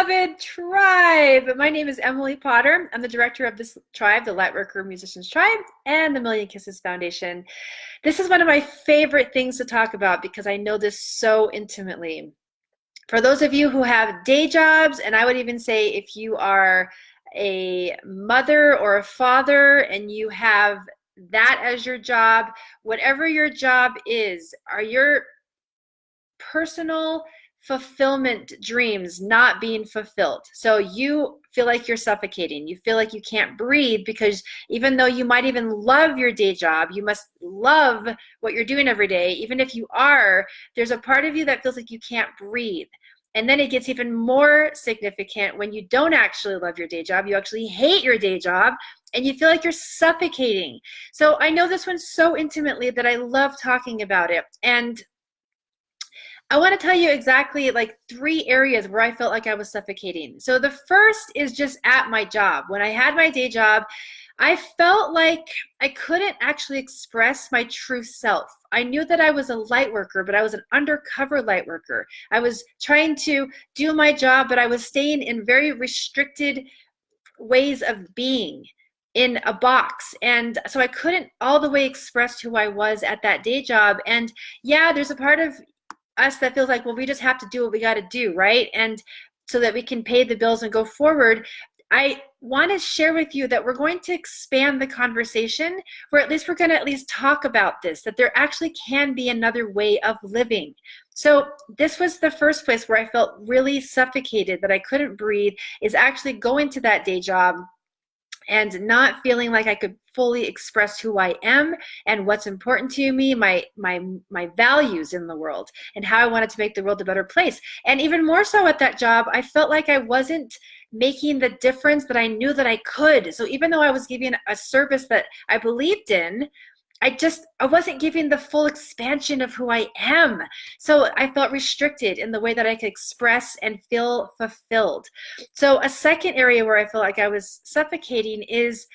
beloved tribe. My name is Emily Potter. I'm the director of this tribe, the Lightworker Musicians Tribe, and the Million Kisses Foundation. This is one of my favorite things to talk about because I know this so intimately. For those of you who have day jobs, and I would even say if you are a mother or a father and you have that as your job, whatever your job is, are your personal fulfillment dreams not being fulfilled? So you feel like you're suffocating. You feel like you can't breathe because even though you might even love your day job, you must love what you're doing every day. Even if you are, there's a part of you that feels like you can't breathe. And then it gets even more significant when you don't actually love your day job. You actually hate your day job and you feel like you're suffocating. So I know this one so intimately that I love talking about it. And I want to tell you exactly like 3 areas where I felt like I was suffocating. So the first is just at my job. When I had my day job, I felt like I couldn't actually express my true self. I knew that I was a light worker, but I was an undercover light worker. I was trying to do my job, but I was staying in very restricted ways of being in a box. And so I couldn't all the way express who I was at that day job. And yeah, there's a part of us that feels like, well, we just have to do what we got to do, right? And so that we can pay the bills and go forward. I want to share with you that we're going to expand the conversation, or at least we're going to at least talk about this, that there actually can be another way of living. So this was the first place where I felt really suffocated, that I couldn't breathe, is actually going to that day job and not feeling like I could fully express who I am and what's important to me, my values in the world, and how I wanted to make the world a better place. And even more so at that job, I felt like I wasn't making the difference that I knew that I could. So even though I was giving a service that I believed in, I wasn't giving the full expansion of who I am. So I felt restricted in the way that I could express and feel fulfilled. So a second area where I feel like I was suffocating is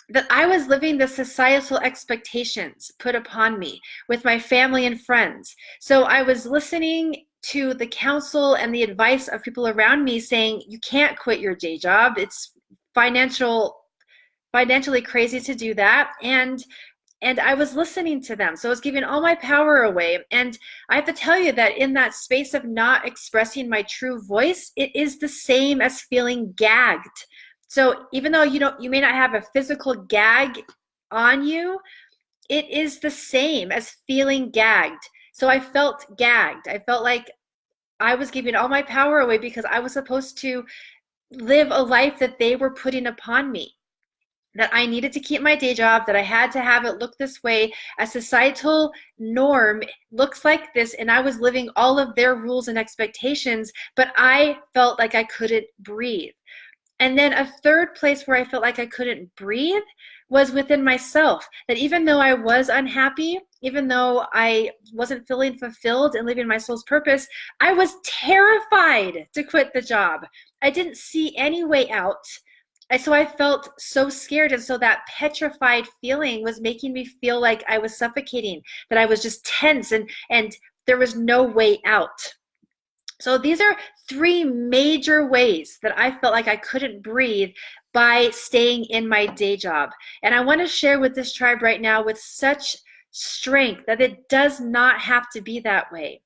that I was living the societal expectations put upon me with my family and friends. So I was listening to the counsel and the advice of people around me saying, you can't quit your day job. It's financially crazy to do that. And I was listening to them. So I was giving all my power away. And I have to tell you that in that space of not expressing my true voice, it is the same as feeling gagged. So even though you may not have a physical gag on you, it is the same as feeling gagged. So I felt gagged. I felt like I was giving all my power away because I was supposed to live a life that they were putting upon me, that I needed to keep my day job, that I had to have it look this way. A societal norm looks like this, and I was living all of their rules and expectations, but I felt like I couldn't breathe. And then a third place where I felt like I couldn't breathe was within myself, that even though I was unhappy, even though I wasn't feeling fulfilled and living my soul's purpose, I was terrified to quit the job. I didn't see any way out. So I felt so scared. And so that petrified feeling was making me feel like I was suffocating, that I was just tense and there was no way out. So these are 3 major ways that I felt like I couldn't breathe by staying in my day job. And I want to share with this tribe right now with such strength that it does not have to be that way.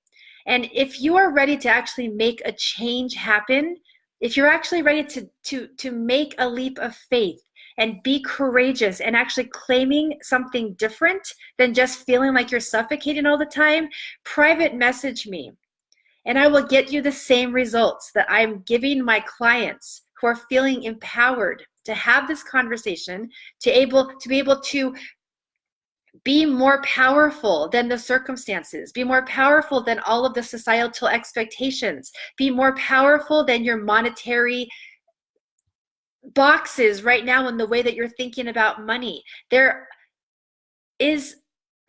And if you are ready to actually make a change happen, if you're actually ready to make a leap of faith and be courageous and actually claiming something different than just feeling like you're suffocating all the time, private message me. And I will get you the same results that I'm giving my clients who are feeling empowered to have this conversation, to be able to be more powerful than the circumstances, be more powerful than all of the societal expectations, be more powerful than your monetary boxes right now in the way that you're thinking about money. There is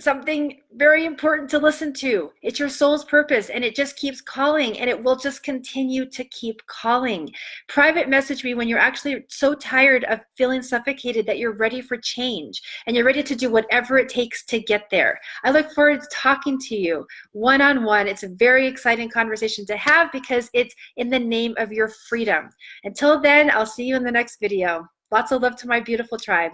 something very important to listen to. It's your soul's purpose, and it just keeps calling, and it will just continue to keep calling. Private message me when you're actually so tired of feeling suffocated that you're ready for change and you're ready to do whatever it takes to get there. I look forward to talking to you one-on-one. It's a very exciting conversation to have because it's in the name of your freedom. Until then, I'll see you in the next video. Lots of love to my beautiful tribe.